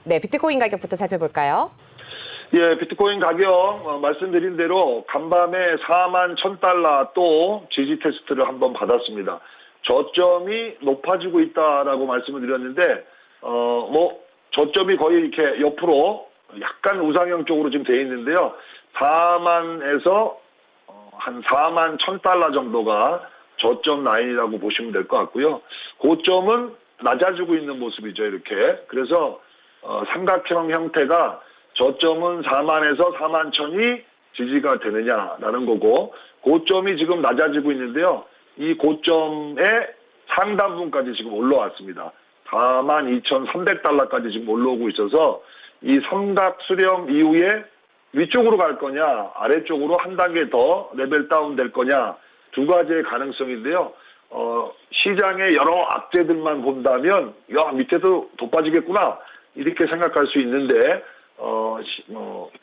네, 비트코인 가격부터 살펴볼까요? 예, 비트코인 가격 말씀드린 대로 간밤에 4만 1,000달러 또 지지 테스트를 한번 받았습니다. 저점이 높아지고 있다라고 말씀을 드렸는데 저점이 거의 이렇게 옆으로 약간 우상형 쪽으로 지금 돼 있는데요. 4만에서 한 4만 1,000달러 정도가 저점 라인이라고 보시면 될 것 같고요. 고점은 낮아지고 있는 모습이죠, 이렇게. 그래서 삼각형 형태가 저점은 4만에서 4만 1,000이 지지가 되느냐라는 거고, 고점이 지금 낮아지고 있는데요. 이 고점의 상단부까지 지금 올라왔습니다. 42,300달러까지 지금 올라오고 있어서 이 삼각 수렴 이후에 위쪽으로 갈 거냐, 아래쪽으로 한 단계 더 레벨 다운 될 거냐, 두 가지의 가능성인데요. 시장의 여러 악재들만 본다면, 야, 밑에도 더 빠지겠구나, 이렇게 생각할 수 있는데,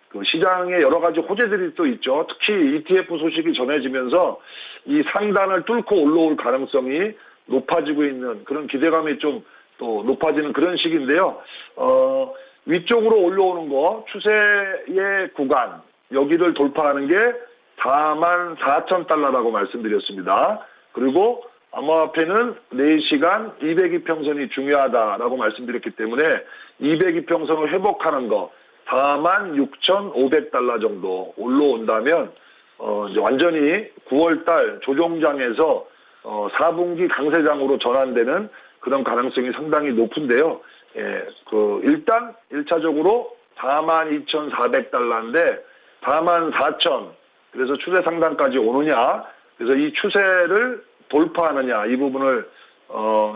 그 시장에 여러 가지 호재들이 또 있죠. 특히 ETF 소식이 전해지면서 이 상단을 뚫고 올라올 가능성이 높아지고 있는 그런 기대감이 좀 또 높아지는 그런 시기인데요. 위쪽으로 올라오는 거, 추세의 구간, 여기를 돌파하는 게 44,000달러라고 말씀드렸습니다. 그리고 암호화폐는 4시간 200이평선이 중요하다라고 말씀드렸기 때문에 200이평선을 회복하는 거 46,500달러 정도 올라온다면 이제 완전히 9월달 조정장에서 4분기 강세장으로 전환되는 그런 가능성이 상당히 높은데요. 예, 일단 1차적으로 42,400달러인데 44,000, 그래서 추세 상단까지 오느냐, 그래서 이 추세를 돌파하느냐, 이 부분을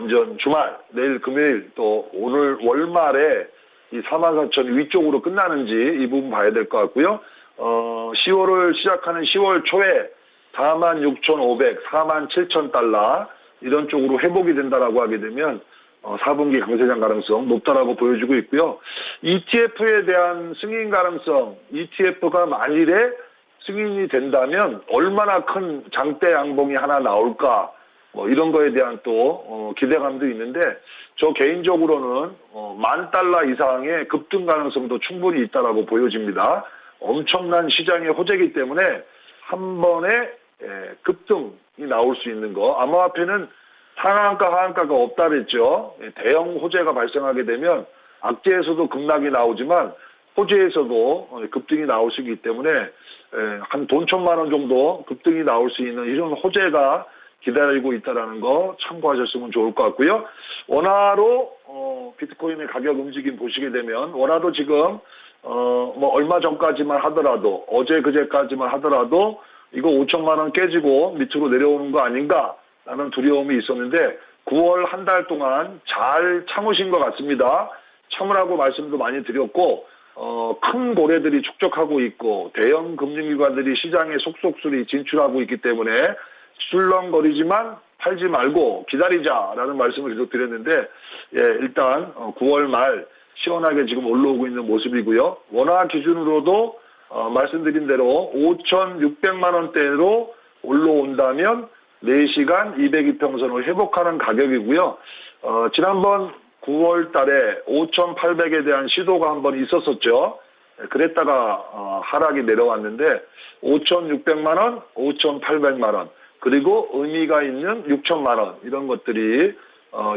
이제 주말, 내일 금요일 또 오늘 월말에 이 44,000 위쪽으로 끝나는지 이 부분 봐야 될 것 같고요. 10월을 시작하는 10월 초에 46,500, 47,000달러 이런 쪽으로 회복이 된다라고 하게 되면 4분기 강세장 가능성 높다라고 보여지고 있고요. ETF에 대한 승인 가능성, ETF가 만일에 승인이 된다면 얼마나 큰 장대 양봉이 하나 나올까, 이런 거에 대한 또 기대감도 있는데, 저 개인적으로는 10,000달러 이상의 급등 가능성도 충분히 있다라고 보여집니다. 엄청난 시장의 호재이기 때문에 한 번에 급등이 나올 수 있는 거. 암호화폐는 상한가 하한가가 없다 그랬죠. 대형 호재가 발생하게 되면 악재에서도 급락이 나오지만 호재에서도 급등이 나올 수 있기 때문에 한 돈 1,000만 원 정도 급등이 나올 수 있는 이런 호재가 기다리고 있다는 거 참고하셨으면 좋을 것 같고요. 원화로 비트코인의 가격 움직임 보시게 되면, 원화도 지금 얼마 전까지만 하더라도, 어제 그제까지만 하더라도 이거 5천만 원 깨지고 밑으로 내려오는 거 아닌가라는 두려움이 있었는데 9월 한 달 동안 잘 참으신 것 같습니다. 참으라고 말씀도 많이 드렸고, 큰 고래들이 축적하고 있고 대형 금융기관들이 시장에 속속들이 진출하고 있기 때문에 술렁거리지만 팔지 말고 기다리자라는 말씀을 계속 드렸는데, 예, 일단 9월 말 시원하게 지금 올라오고 있는 모습이고요. 원화 기준으로도 말씀드린 대로 5,600만 원대로 올라온다면 4시간 202평선을 회복하는 가격이고요. 지난번 9월 달에 5,800에 대한 시도가 한번 있었었죠. 그랬다가 하락이 내려왔는데 5,600만 원, 5,800만 원, 그리고 의미가 있는 6,000만 원, 이런 것들이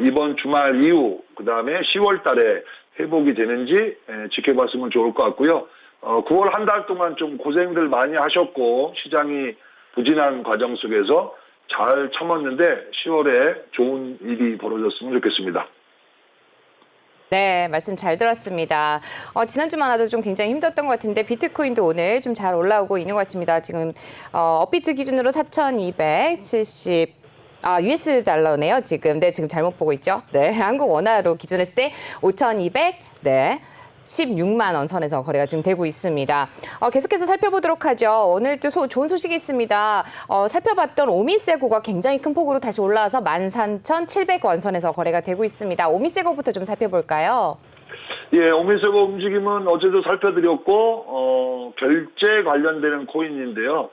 이번 주말 이후 그 다음에 10월 달에 회복이 되는지 지켜봤으면 좋을 것 같고요. 9월 한 달 동안 좀 고생들 많이 하셨고 시장이 부진한 과정 속에서 잘 참았는데 10월에 좋은 일이 벌어졌으면 좋겠습니다. 네, 말씀 잘 들었습니다. 지난주만 해도 좀 굉장히 힘들었던 것 같은데 비트코인도 오늘 좀 잘 올라오고 있는 것 같습니다. 지금 업비트 기준으로 4,270 US 달러네요, 지금. 네, 지금 잘못 보고 있죠. 네, 한국 원화로 기준했을 때 5,200, 네. 16만 원 선에서 거래가 지금 되고 있습니다. 계속해서 살펴보도록 하죠. 오늘 또 좋은 소식이 있습니다. 살펴봤던 오미세고가 굉장히 큰 폭으로 다시 올라와서 13,700원 선에서 거래가 되고 있습니다. 오미세고부터 좀 살펴볼까요? 예, 오미세고 움직임은 어제도 살펴드렸고 결제 관련되는 코인인데요.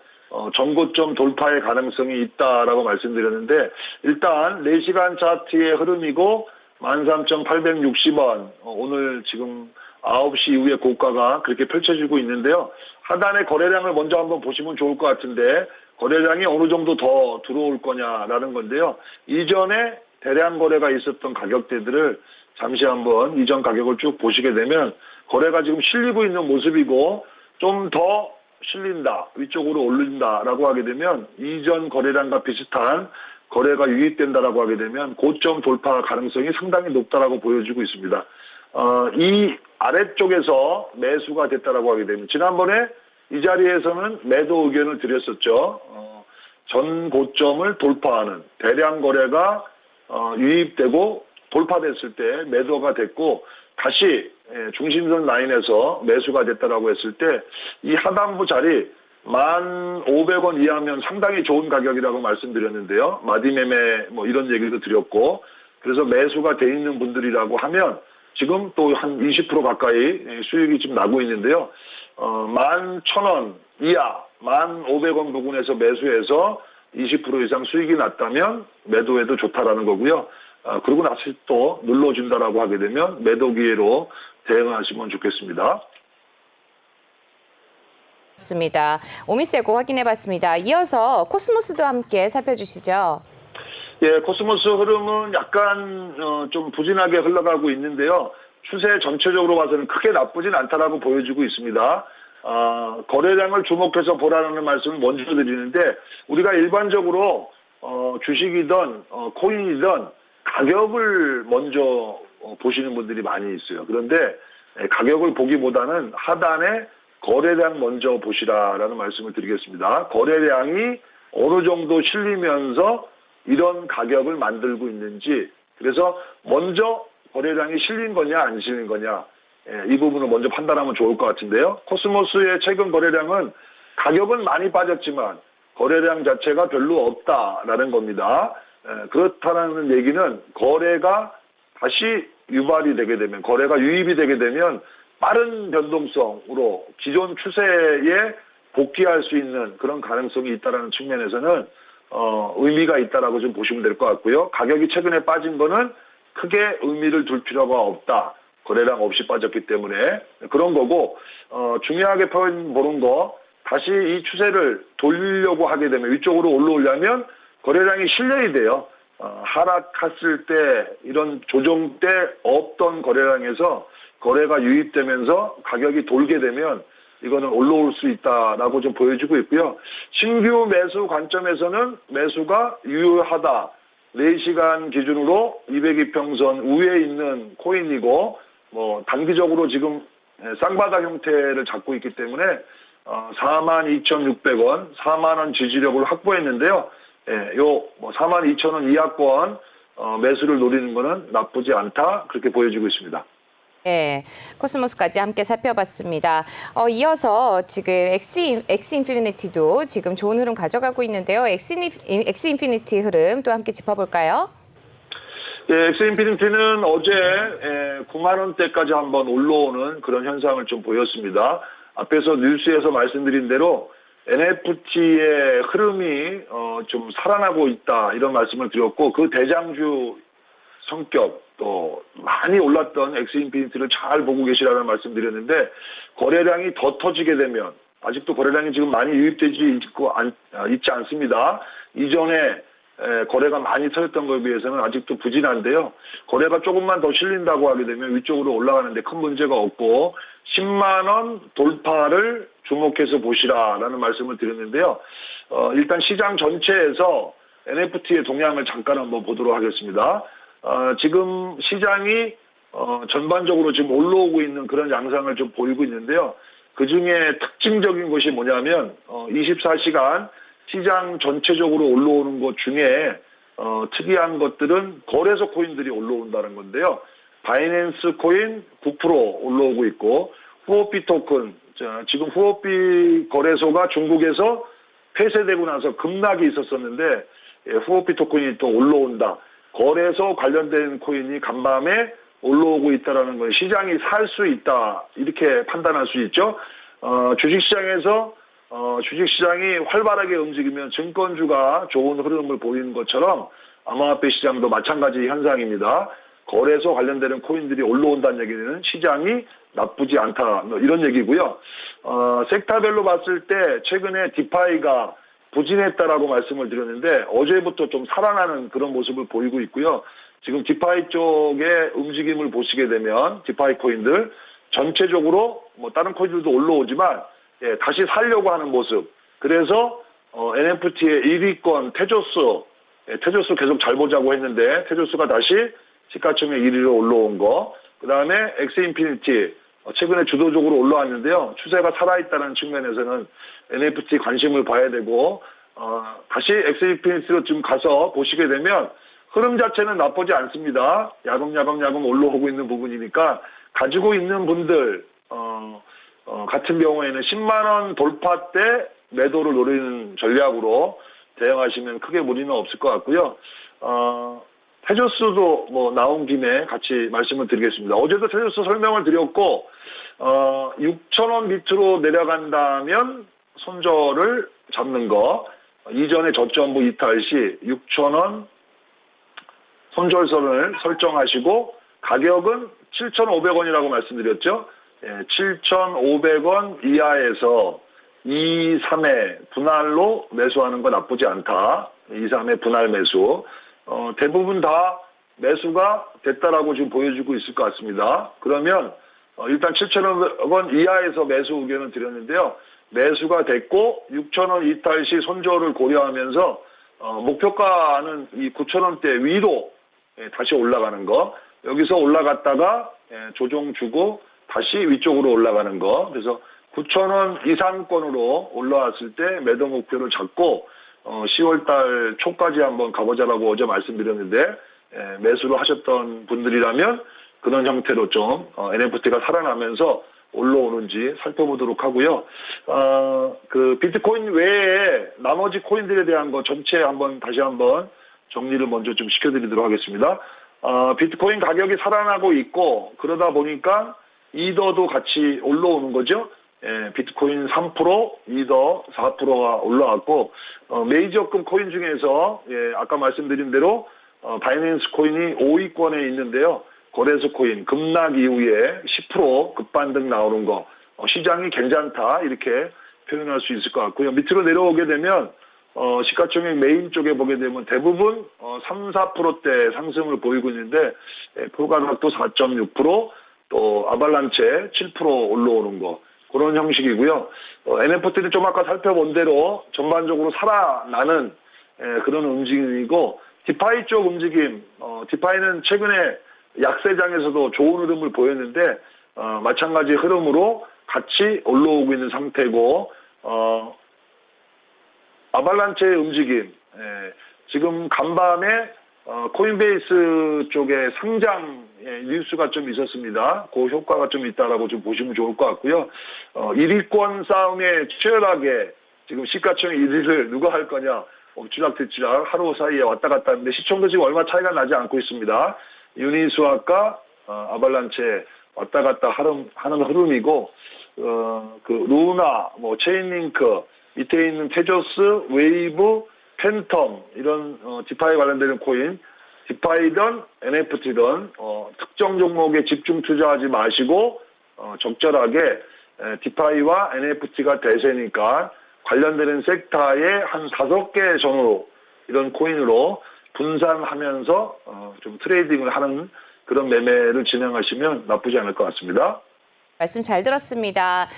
전고점 돌파의 가능성이 있다라고 말씀드렸는데, 일단 4시간 차트의 흐름이고 13,860원, 오늘 지금 9시 이후에 고가가 그렇게 펼쳐지고 있는데요. 하단의 거래량을 먼저 한번 보시면 좋을 것 같은데 거래량이 어느 정도 더 들어올 거냐라는 건데요. 이전에 대량 거래가 있었던 가격대들을 잠시 한번 이전 가격을 쭉 보시게 되면 거래가 지금 실리고 있는 모습이고 좀 더 실린다, 위쪽으로 올린다라고 하게 되면 이전 거래량과 비슷한 거래가 유입된다라고 하게 되면 고점 돌파 가능성이 상당히 높다라고 보여지고 있습니다. 이 아래쪽에서 매수가 됐다라고 하게 되면 지난번에 이 자리에서는 매도 의견을 드렸었죠. 전 고점을 돌파하는 대량 거래가 유입되고 돌파됐을 때 매도가 됐고 다시 중심선 라인에서 매수가 됐다라고 했을 때 이 하단부 자리 1,500원 이하면 상당히 좋은 가격이라고 말씀드렸는데요. 마디매매 뭐 이런 얘기도 드렸고 그래서 매수가 돼 있는 분들이라고 하면 지금 또 한 20% 가까이 수익이 지금 나고 있는데요. 11,000원 이하 1,500원 부근에서 매수해서 20% 이상 수익이 났다면 매도해도 좋다라는 거고요. 그러고 나서 또 눌러준다라고 하게 되면 매도 기회로 대응하시면 좋겠습니다. 맞습니다. 오미세고 확인해봤습니다. 이어서 코스모스도 함께 살펴주시죠. 예, 코스모스 흐름은 약간 좀 부진하게 흘러가고 있는데요. 추세 전체적으로 봐서는 크게 나쁘진 않다라고 보여지고 있습니다. 거래량을 주목해서 보라는 말씀을 먼저 드리는데 우리가 일반적으로 주식이든 코인이든 가격을 먼저 보시는 분들이 많이 있어요. 그런데 가격을 보기보다는 하단에 거래량 먼저 보시라라는 말씀을 드리겠습니다. 거래량이 어느 정도 실리면서 이런 가격을 만들고 있는지 그래서 먼저 거래량이 실린 거냐 안 실린 거냐 이 부분을 먼저 판단하면 좋을 것 같은데요. 코스모스의 최근 거래량은 가격은 많이 빠졌지만 거래량 자체가 별로 없다라는 겁니다. 그렇다는 얘기는 거래가 다시 유발이 되게 되면 거래가 유입이 되게 되면 빠른 변동성으로 기존 추세에 복귀할 수 있는 그런 가능성이 있다는 측면에서는 의미가 있다라고 좀 보시면 될 것 같고요. 가격이 최근에 빠진 거는 크게 의미를 둘 필요가 없다. 거래량 없이 빠졌기 때문에 그런 거고 중요하게 보는 거 다시 이 추세를 돌리려고 하게 되면 위쪽으로 올라오려면 거래량이 실려야 돼요. 하락했을 때 이런 조정 때 없던 거래량에서 거래가 유입되면서 가격이 돌게 되면 이거는 올라올 수 있다라고 좀 보여지고 있고요. 신규 매수 관점에서는 매수가 유효하다. 4시간 기준으로 200이평선 위에 있는 코인이고 뭐 단기적으로 지금 쌍바닥 형태를 잡고 있기 때문에 42,600원, 4만 원 지지력을 확보했는데요. 요 42,000원 이하권 매수를 노리는 거는 나쁘지 않다 그렇게 보여지고 있습니다. 네, 코스모스까지 함께 살펴봤습니다. 이어서 지금 엑스인피니티도 지금 좋은 흐름 가져가고 있는데요. 엑스인피니티 흐름 또 함께 짚어볼까요? 예, 엑스인피니티는 어제 9만 원대까지 한번 올라오는 그런 현상을 좀 보였습니다. 앞에서 뉴스에서 말씀드린 대로 NFT의 흐름이 좀 살아나고 있다 이런 말씀을 드렸고 그 대장주 성격 또 많이 올랐던 엑스인피니티를 잘 보고 계시라는 말씀 드렸는데 거래량이 더 터지게 되면 아직도 거래량이 지금 많이 유입되지 있지 않습니다. 이전에 거래가 많이 터졌던 것에 비해서는 아직도 부진한데요. 거래가 조금만 더 실린다고 하게 되면 위쪽으로 올라가는데 큰 문제가 없고 10만 원 돌파를 주목해서 보시라라는 말씀을 드렸는데요. 일단 시장 전체에서 NFT의 동향을 잠깐 한번 보도록 하겠습니다. 지금 시장이 전반적으로 지금 올라오고 있는 그런 양상을 좀 보이고 있는데요. 그중에 특징적인 것이 뭐냐면 24시간 시장 전체적으로 올라오는 것 중에 특이한 것들은 거래소 코인들이 올라온다는 건데요. 바이낸스 코인 9% 올라오고 있고 후오피 토큰 지금 후오피 거래소가 중국에서 폐쇄되고 나서 급락이 있었었는데 후오피 토큰이 또 올라온다. 거래소 관련된 코인이 간밤에 올라오고 있다는 건 시장이 살 수 있다 이렇게 판단할 수 있죠. 주식시장에서 주식시장이 활발하게 움직이면 증권주가 좋은 흐름을 보이는 것처럼 암호화폐 시장도 마찬가지 현상입니다. 거래소 관련되는 코인들이 올라온다는 얘기는 시장이 나쁘지 않다, 뭐 이런 얘기고요. 섹터별로 봤을 때 최근에 디파이가 부진했다라고 말씀을 드렸는데 어제부터 좀 살아나는 그런 모습을 보이고 있고요. 지금 디파이 쪽의 움직임을 보시게 되면 디파이 코인들 전체적으로 뭐 다른 코인들도 올라오지만 다시 살려고 하는 모습. 그래서 NFT의 1위권 테조스 계속 잘 보자고 했는데 테조스가 다시 시가총액 1위로 올라온 거. 그 다음에 엑스인피니티 최근에 주도적으로 올라왔는데요. 추세가 살아있다는 측면에서는 NFT 관심을 봐야 되고 다시 엑스인피니티로 좀 가서 보시게 되면 흐름 자체는 나쁘지 않습니다. 야금야금 올라오고 있는 부분이니까 가지고 있는 분들 같은 경우에는 10만 원 돌파 때 매도를 노리는 전략으로 대응하시면 크게 무리는 없을 것 같고요. 테조스도 뭐 나온 김에 같이 말씀을 드리겠습니다. 어제도 테조스 설명을 드렸고 6,000원 밑으로 내려간다면 손절을 잡는 거, 이전에 저점부 이탈 시 6,000원 손절선을 설정하시고 가격은 7,500원이라고 말씀드렸죠. 7,500원 이하에서 2, 3회 분할로 매수하는 거 나쁘지 않다. 2, 3회 분할 매수. 대부분 다 매수가 됐다라고 지금 보여주고 있을 것 같습니다. 그러면 일단 7,000원 이하에서 매수 의견을 드렸는데요. 매수가 됐고 6,000원 이탈 시 손절을 고려하면서 목표가는 이 9,000원대 위로 다시 올라가는 거. 여기서 올라갔다가 조정 주고 다시 위쪽으로 올라가는 거. 그래서 9,000원 이상권으로 올라왔을 때 매도 목표를 잡고 10월달 초까지 한번 가보자라고 어제 말씀드렸는데 매수를 하셨던 분들이라면 그런 형태로 좀 NFT가 살아나면서 올라오는지 살펴보도록 하고요. 그 비트코인 외에 나머지 코인들에 대한 거 전체 다시 한번 정리를 먼저 좀 시켜드리도록 하겠습니다. 비트코인 가격이 살아나고 있고 그러다 보니까 이더도 같이 올라오는 거죠. 비트코인 3%, 이더 4%가 올라왔고 메이저급 코인 중에서 아까 말씀드린 대로 바이낸스 코인이 5위권에 있는데요. 거래소 코인 급락 이후에 10% 급반등 나오는 거 시장이 괜찮다 이렇게 표현할 수 있을 것 같고요. 밑으로 내려오게 되면 시가총액 메인 쪽에 보게 되면 대부분 3, 4%대 상승을 보이고 있는데 포가락도 4.6%, 또 아발란체 7% 올라오는 거 그런 형식이고요. NFT는 좀 아까 살펴본 대로 전반적으로 살아나는 그런 움직임이고 디파이 쪽 움직임, 디파이는 최근에 약세장에서도 좋은 흐름을 보였는데 마찬가지 흐름으로 같이 올라오고 있는 상태고 아발란체의 움직임, 지금 간밤에 코인베이스 쪽에 상장 뉴스가 좀 있었습니다. 그 효과가 좀 있다라고 좀 보시면 좋을 것 같고요. 1위권 싸움에 치열하게 지금 시가총액 1위를 누가 할 거냐 엎치락뒤치락 하루 사이에 왔다 갔다 하는데 시총도 지금 얼마 차이가 나지 않고 있습니다. 유니스와카 아발란체 왔다 갔다 하는 흐름이고 그 루나, 뭐 체인링크 밑에 있는 테조스, 웨이브, 팬텀 이런 디파이 관련되는 코인, 디파이든 NFT든 특정 종목에 집중 투자하지 마시고 적절하게 디파이와 NFT가 대세니까 관련되는 섹터에 한 5개 정도 이런 코인으로 분산하면서 좀 트레이딩을 하는 그런 매매를 진행하시면 나쁘지 않을 것 같습니다. 말씀 잘 들었습니다.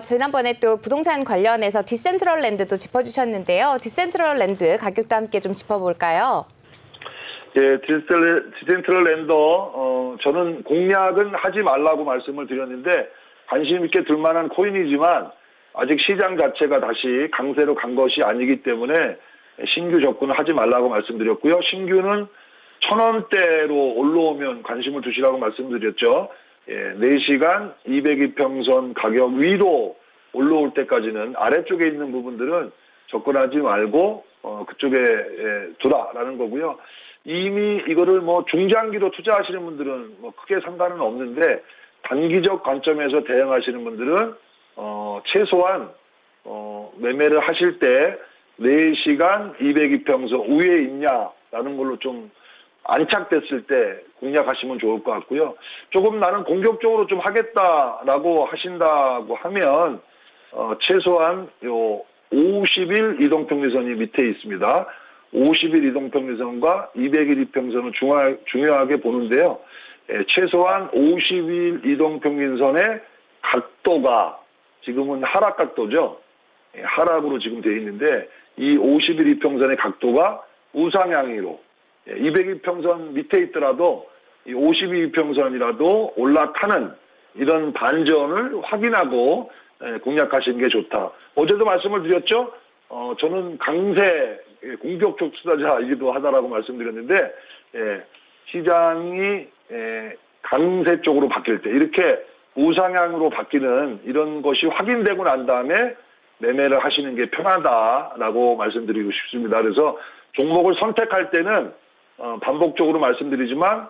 지난번에 또 부동산 관련해서 디센트럴랜드도 짚어주셨는데요. 디센트럴랜드 가격도 함께 좀 짚어볼까요? 예, 디센트럴랜더 저는 공략은 하지 말라고 말씀을 드렸는데 관심 있게 들만한 코인이지만 아직 시장 자체가 다시 강세로 간 것이 아니기 때문에 신규 접근을 하지 말라고 말씀드렸고요. 신규는 1,000원대로 올라오면 관심을 두시라고 말씀드렸죠. 4시간 202평선 가격 위로 올라올 때까지는 아래쪽에 있는 부분들은 접근하지 말고 그쪽에 두라라는 거고요. 이미 이거를 뭐 중장기로 투자하시는 분들은 뭐 크게 상관은 없는데 단기적 관점에서 대응하시는 분들은 최소한 매매를 하실 때 4시간 202평선 위에 있냐라는 걸로 좀 안착됐을 때 공략하시면 좋을 것 같고요. 조금 나는 공격적으로 좀 하겠다라고 하신다고 하면 최소한 요 50일 이동평균선이 밑에 있습니다. 50일 이동평균선과 200일 이평선을 중요하게 보는데요. 최소한 50일 이동평균선의 각도가 지금은 하락각도죠. 하락으로 지금 되어 있는데 이 50일 이평선의 각도가 우상향으로 200일평선 밑에 있더라도 이 52평선이라도 올라타는 이런 반전을 확인하고 공략하시는 게 좋다. 어제도 말씀을 드렸죠. 저는 강세 공격적 투자자이기도 하다라고 말씀드렸는데 시장이 강세 쪽으로 바뀔 때 이렇게 우상향으로 바뀌는 이런 것이 확인되고 난 다음에 매매를 하시는 게 편하다라고 말씀드리고 싶습니다. 그래서 종목을 선택할 때는 반복적으로 말씀드리지만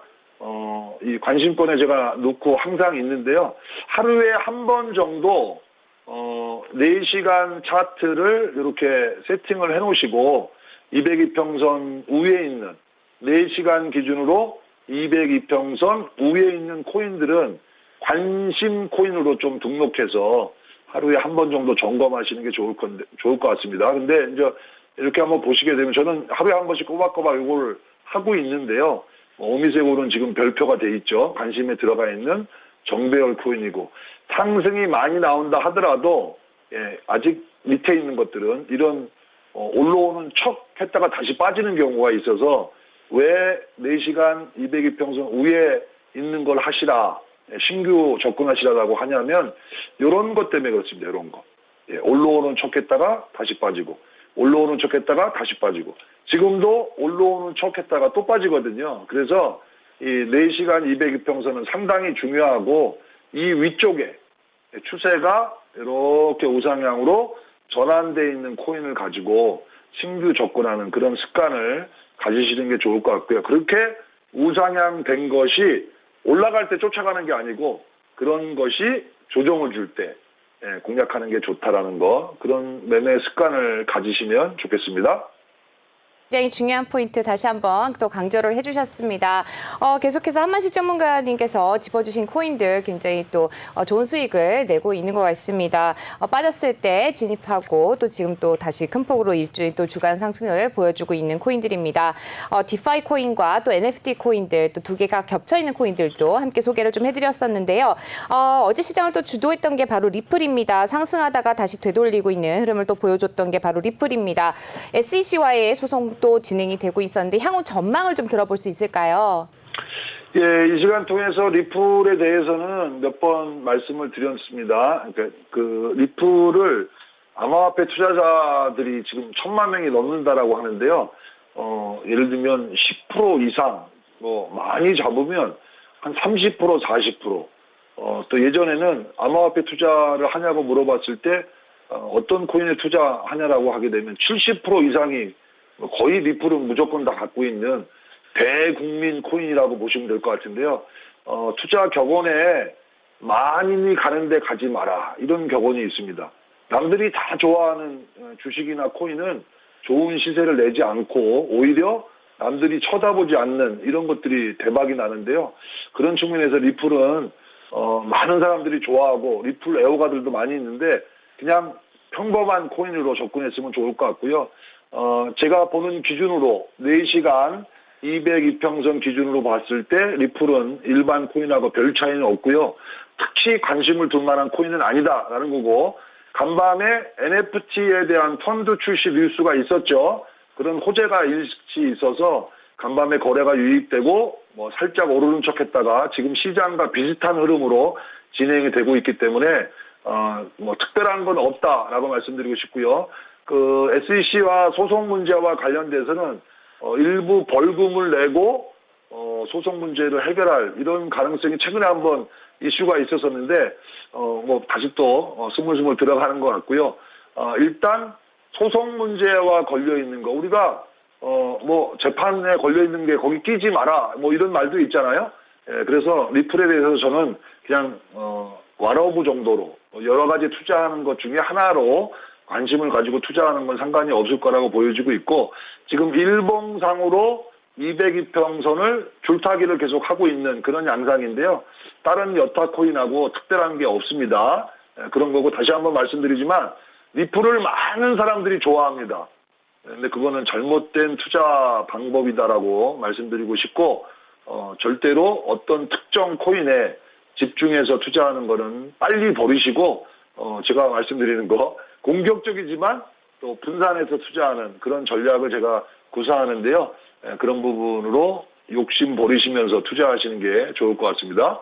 이 관심권에 제가 놓고 항상 있는데요. 하루에 한 번 정도 4시간 차트를 이렇게 세팅을 해 놓으시고 202평선 위에 있는 4시간 기준으로 202평선 위에 있는 코인들은 관심 코인으로 좀 등록해서 하루에 한 번 정도 점검하시는 게 좋을 것 같습니다. 근데 이제 이렇게 한번 보시게 되면 저는 하루에 한 번씩 꼬박꼬박 이걸 하고 있는데요. 오미세골은 지금 별표가 돼 있죠. 관심에 들어가 있는 정배열 코인이고 상승이 많이 나온다 하더라도 아직 밑에 있는 것들은 이런 올라오는 척 했다가 다시 빠지는 경우가 있어서 왜 4시간 202평선 위에 있는 걸 하시라 신규 접근하시라고 하냐면 이런 것 때문에 그렇습니다. 이런 거 올라오는 척 했다가 다시 빠지고 올라오는 척 했다가 다시 빠지고 지금도 올라오는 척 했다가 또 빠지거든요. 그래서 이 4시간 202평선은 상당히 중요하고 이 위쪽에 추세가 이렇게 우상향으로 전환되어 있는 코인을 가지고 신규 접근하는 그런 습관을 가지시는 게 좋을 것 같고요. 그렇게 우상향 된 것이 올라갈 때 쫓아가는 게 아니고 그런 것이 조정을 줄 때 공략하는 게 좋다라는 거 그런 매매 습관을 가지시면 좋겠습니다. 굉장히 중요한 포인트 다시 한번 또 강조를 해주셨습니다. 계속해서 한만식 전문가님께서 짚어주신 코인들 굉장히 또 좋은 수익을 내고 있는 것 같습니다. 빠졌을 때 진입하고 또 지금 또 다시 큰 폭으로 일주일 또 주간 상승을 보여주고 있는 코인들입니다. 디파이 코인과 또 NFT 코인들 또 두 개가 겹쳐 있는 코인들도 함께 소개를 좀 해드렸었는데요. 어제 시장을 또 주도했던 게 바로 리플입니다. 상승하다가 다시 되돌리고 있는 흐름을 또 보여줬던 게 바로 리플입니다. SEC와의 소송 또 진행이 되고 있었는데 향후 전망을 좀 들어볼 수 있을까요? 이 시간 통해서 리플에 대해서는 몇 번 말씀을 드렸습니다. 그러니까 그 리플을 암호화폐 투자자들이 지금 1,000만 명이 넘는다라고 하는데요. 예를 들면 10% 이상 많이 잡으면 한 30%, 40%. 또 예전에는 암호화폐 투자를 하냐고 물어봤을 때 어떤 코인에 투자하냐라고 하게 되면 70% 이상이 거의 리플은 무조건 다 갖고 있는 대국민 코인이라고 보시면 될 것 같은데요. 투자 격언에 만인이 가는데 가지 마라 이런 격언이 있습니다. 남들이 다 좋아하는 주식이나 코인은 좋은 시세를 내지 않고 오히려 남들이 쳐다보지 않는 이런 것들이 대박이 나는데요. 그런 측면에서 리플은 많은 사람들이 좋아하고 리플 애호가들도 많이 있는데 그냥 평범한 코인으로 접근했으면 좋을 것 같고요. 제가 보는 기준으로 4시간 202평선 기준으로 봤을 때 리플은 일반 코인하고 별 차이는 없고요. 특히 관심을 둘 만한 코인은 아니다라는 거고 간밤에 NFT에 대한 펀드 출시 뉴스가 있었죠. 그런 호재가 일시 있어서 간밤에 거래가 유입되고 살짝 오르는 척했다가 지금 시장과 비슷한 흐름으로 진행이 되고 있기 때문에 특별한 건 없다라고 말씀드리고 싶고요. 그 SEC와 소송 문제와 관련돼서는 일부 벌금을 내고 소송 문제를 해결할 이런 가능성이 최근에 한번 이슈가 있었었는데 다시 또 스물스물 들어가는 것 같고요. 일단 소송 문제와 걸려 있는 거 우리가 재판에 걸려 있는 게 거기 끼지 마라 이런 말도 있잖아요. 그래서 리플에 대해서 저는 그냥 와러브 정도로 여러 가지 투자하는 것 중에 하나로 관심을 가지고 투자하는 건 상관이 없을 거라고 보여지고 있고 지금 일봉상으로 202평선을 줄타기를 계속 하고 있는 그런 양상인데요. 다른 여타 코인하고 특별한 게 없습니다. 그런 거고 다시 한번 말씀드리지만 리플을 많은 사람들이 좋아합니다. 근데 그거는 잘못된 투자 방법이다라고 말씀드리고 싶고 절대로 어떤 특정 코인에 집중해서 투자하는 거는 빨리 버리시고 제가 말씀드리는 거 공격적이지만 또 분산해서 투자하는 그런 전략을 제가 구사하는데요. 그런 부분으로 욕심 버리시면서 투자하시는 게 좋을 것 같습니다.